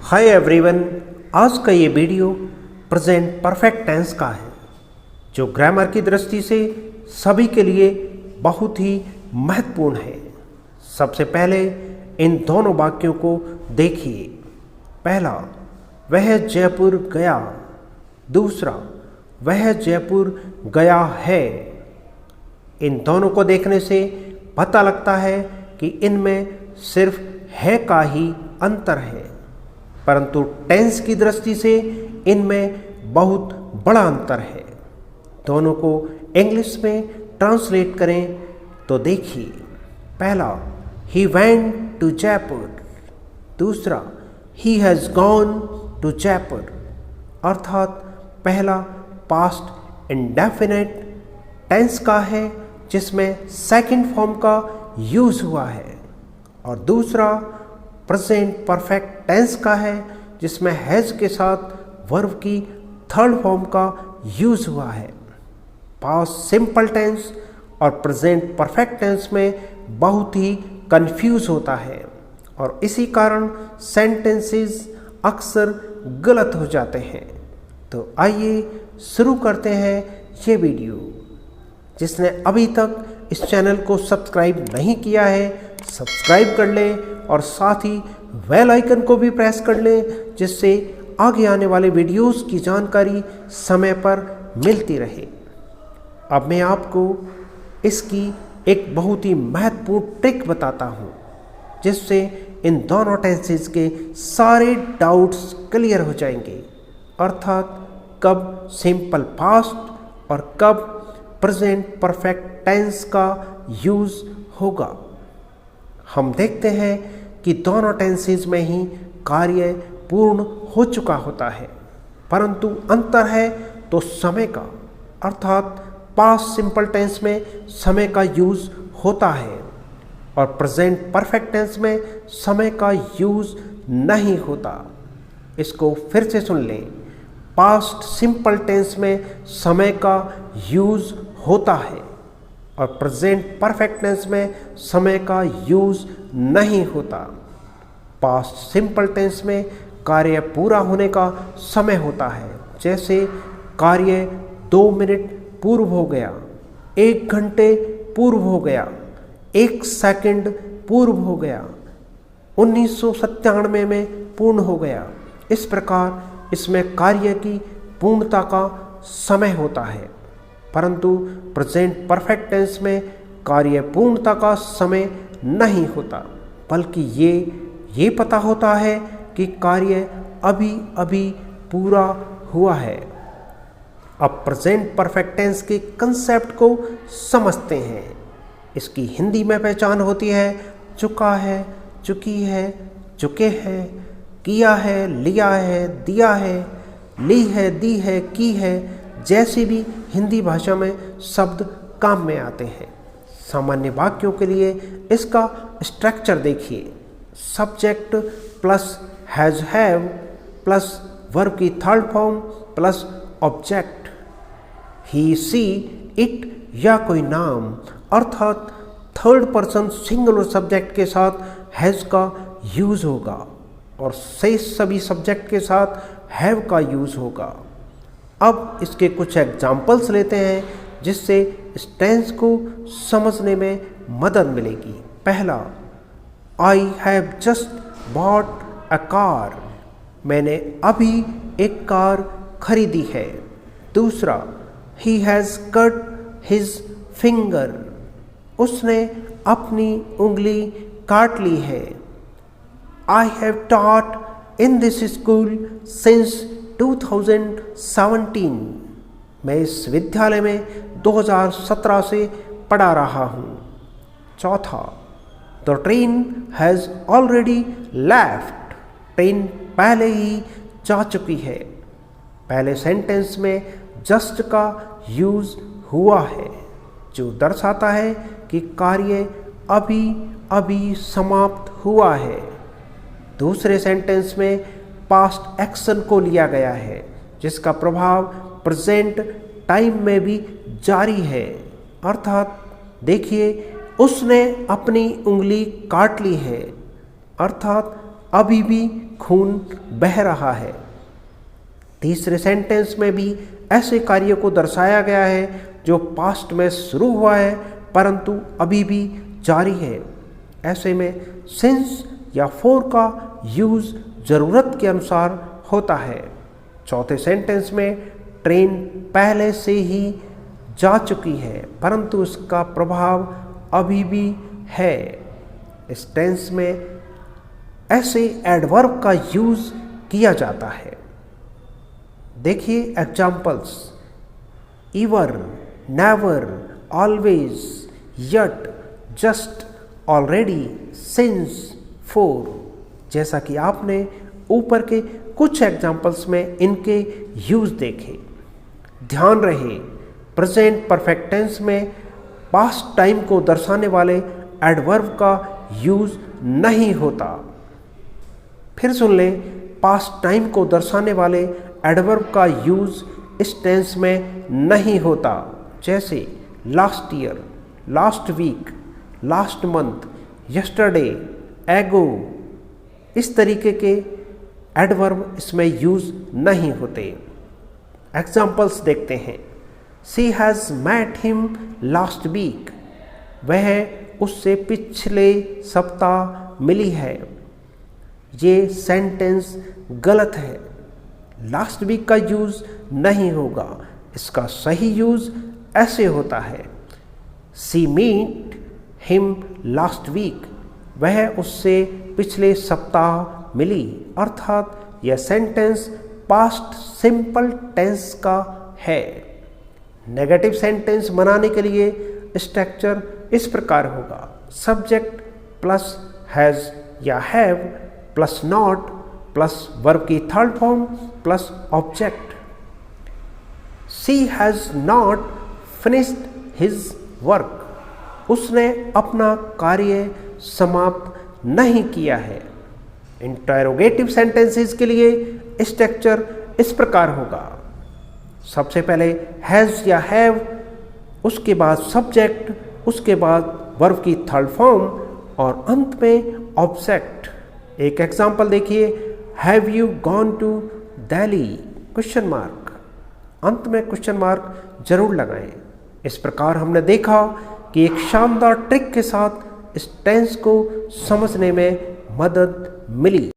Hi everyone, आज का ये वीडियो प्रेजेंट परफेक्ट टेंस का है जो ग्रामर की दृष्टि से सभी के लिए बहुत ही महत्वपूर्ण है। सबसे पहले इन दोनों वाक्यों को देखिए। पहला, वह जयपुर गया। दूसरा, वह जयपुर गया है। इन दोनों को देखने से पता लगता है कि इनमें सिर्फ है का ही अंतर है, परंतु टेंस की दृष्टि से इनमें बहुत बड़ा अंतर है। दोनों को इंग्लिश में ट्रांसलेट करें तो देखिए। पहला, ही वेंट टू जयपुर। दूसरा, he has gone to Jaipur. अर्थात पहला पास्ट इंडेफिनिट टेंस का है जिसमें सेकंड फॉर्म का यूज़ हुआ है, और दूसरा प्रेजेंट परफेक्ट टेंस का है जिसमें हैज़ के साथ वर्ब की थर्ड फॉर्म का यूज़ हुआ है। पास्ट सिंपल टेंस और प्रेजेंट परफेक्ट टेंस में बहुत ही कंफ्यूज होता है और इसी कारण सेंटेंसेस अक्सर गलत हो जाते हैं। तो आइए शुरू करते हैं ये वीडियो। जिसने अभी तक इस चैनल को सब्सक्राइब नहीं किया है, सब्सक्राइब कर लें और साथ ही बेल आइकन को भी प्रेस कर लें, जिससे आगे आने वाले वीडियोस की जानकारी समय पर मिलती रहे। अब मैं आपको इसकी एक बहुत ही महत्वपूर्ण ट्रिक बताता हूँ जिससे इन दोनों टेंसेस के सारे डाउट्स क्लियर हो जाएंगे। अर्थात कब सिंपल पास्ट और कब प्रेजेंट परफेक्ट टेंस का यूज़ होगा। हम देखते हैं कि दोनों टेंसेस में ही कार्य पूर्ण हो चुका होता है, परंतु अंतर है तो समय का। अर्थात पास्ट सिंपल टेंस में समय का यूज़ होता है और प्रेजेंट परफेक्ट टेंस में समय का यूज़ नहीं होता। इसको फिर से सुन लें। पास्ट सिंपल टेंस में समय का यूज़ होता है और प्रेजेंट परफेक्ट टेंस में समय का यूज़ नहीं होता। पास्ट सिंपल टेंस में कार्य पूरा होने का समय होता है, जैसे कार्य 2 मिनट पूर्व हो गया, 1 घंटे पूर्व हो गया, 1 सेकंड पूर्व हो गया, 1997 में पूर्ण हो गया। इस प्रकार इसमें कार्य की पूर्णता का समय होता है, परंतु प्रेजेंट परफेक्ट टेंस में कार्य पूर्णता का समय नहीं होता, बल्कि ये पता होता है कि कार्य अभी अभी पूरा हुआ है। अब प्रेजेंट परफेक्ट टेंस के कंसेप्ट को समझते हैं। इसकी हिंदी में पहचान होती है चुका है, चुकी है, चुके हैं, किया है, लिया है, दिया है, ली है, दी है, की है, जैसे भी हिंदी भाषा में शब्द काम में आते हैं। सामान्य वाक्यों के लिए इसका स्ट्रक्चर देखिए। Subject plus has have plus verb की third form plus object, he see it या कोई नाम, अर्थात थर्ड पर्सन सिंगुलर सब्जेक्ट के साथ हैज़ का यूज़ होगा और शेष सभी सब्जेक्ट के साथ हैव का यूज़ होगा। अब इसके कुछ एग्जाम्पल्स लेते हैं जिससे इस टेंस को समझने में मदद मिलेगी। पहला, I have just bought a car. मैंने अभी एक कार खरीदी है। दूसरा, he has cut his finger. उसने अपनी उंगली काट ली है। I have taught in this school since 2017। मैं इस विद्यालय में 2017 से पढ़ा रहा हूँ। चौथा, the train has already left. Train पहले ही जा चुकी है। पहले सेंटेंस में जस्ट का यूज़ हुआ है जो दर्शाता है कि कार्य अभी अभी समाप्त हुआ है। दूसरे सेंटेंस में पास्ट एक्शन को लिया गया है जिसका प्रभाव प्रेजेंट टाइम में भी जारी है। अर्थात देखिए, उसने अपनी उंगली काट ली है, अर्थात अभी भी खून बह रहा है। तीसरे सेंटेंस में भी ऐसे कार्य को दर्शाया गया है जो पास्ट में शुरू हुआ है परंतु अभी भी जारी है। ऐसे में सिंस या फॉर का यूज ज़रूरत के अनुसार होता है। चौथे सेंटेंस में ट्रेन पहले से ही जा चुकी है परंतु उसका प्रभाव अभी भी है। इस टेंस में ऐसे एडवर्ब का यूज किया जाता है। देखिए examples, इवर, never, always, yet, just, already, since, for. जैसा कि आपने ऊपर के कुछ एग्जाम्पल्स में इनके यूज देखे। ध्यान रहे प्रेजेंट परफेक्ट टेंस में पास्ट टाइम को दर्शाने वाले एडवर्ब का यूज नहीं होता। फिर सुन लें, पास्ट टाइम को दर्शाने वाले एडवर्ब का यूज इस टेंस में नहीं होता। जैसे last year, last week, last month, yesterday, ago. इस तरीके के एडवर्ब इसमें यूज नहीं होते। एग्जाम्पल्स देखते हैं। She has met him last week. वह उससे पिछले सप्ताह मिली है। ये सेंटेंस गलत है। लास्ट वीक का यूज नहीं होगा। इसका सही यूज ऐसे होता है, she meet him last week. वह उससे पिछले सप्ताह मिली। अर्थात यह सेंटेंस पास्ट सिंपल टेंस का है। नेगेटिव सेंटेंस बनाने के लिए स्ट्रक्चर इस प्रकार होगा, सब्जेक्ट प्लस हैज़ या have plus not plus verb की third form plus object. She has not finished his work. उसने अपना कार्य समाप्त नहीं किया है। इंटरोगेटिव सेंटेंसेस के लिए स्ट्रक्चर इस प्रकार होगा, सबसे पहले हैज़ या हैव, उसके बाद सब्जेक्ट, उसके बाद वर्ब की थर्ड फॉर्म और अंत में ऑब्जेक्ट। एक एग्जांपल देखिए, have you gone to Delhi question mark. अंत में क्वेश्चन मार्क जरूर लगाएं। इस प्रकार हमने देखा कि एक शानदार ट्रिक के साथ इस टेंस को समझने में मदद मिली।